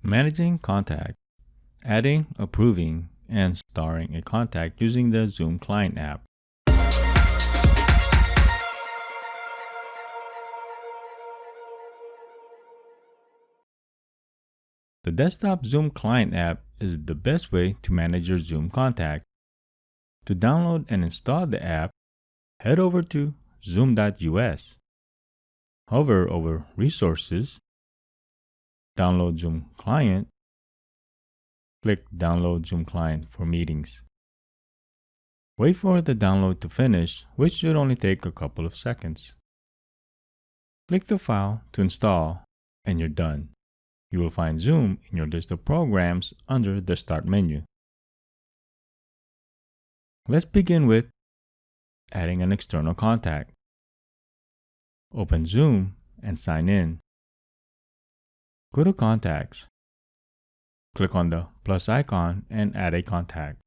Managing contacts, adding, approving, and starring a contact using the Zoom Client app. The desktop Zoom Client app is the best way to manage your Zoom contact. To download and install the app, head over to zoom.us. Hover over Resources, download Zoom Client, click Download Zoom Client for meetings. Wait for the download to finish, which should only take a couple of seconds. Click the file to install, and you're done. You will find Zoom in your list of programs under the Start menu. Let's begin with adding an external contact. Open Zoom and sign in. Go to Contacts. Click on the plus icon and add a contact.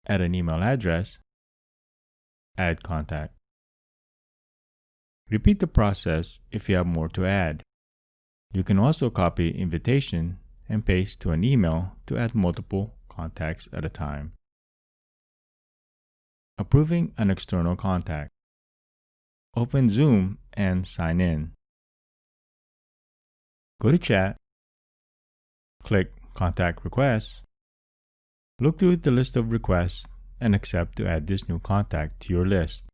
Add an email address. Add contact. Repeat the process if you have more to add. You can also copy invitation and paste to an email to add multiple contacts at a time. Approving an external contact. Open Zoom and sign in. Go to Chat. Click Contact Requests. Look through the list of requests and accept to add this new contact to your list.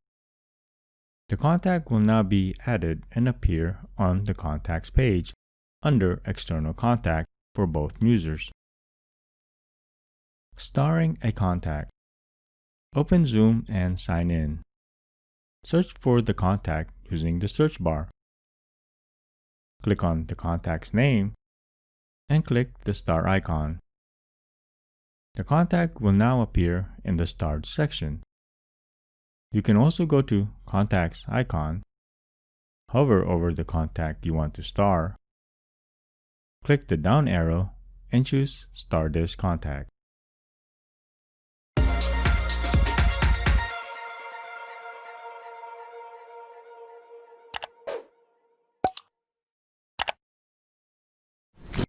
The contact will now be added and appear on the Contacts page under External Contact for both users. Starring a contact. Open Zoom and sign in. Search for the contact using the search bar. Click on the contact's name and click the star icon. The contact will now appear in the Starred section. You can also go to Contacts icon, hover over the contact you want to star, click the down arrow, and choose Star this contact.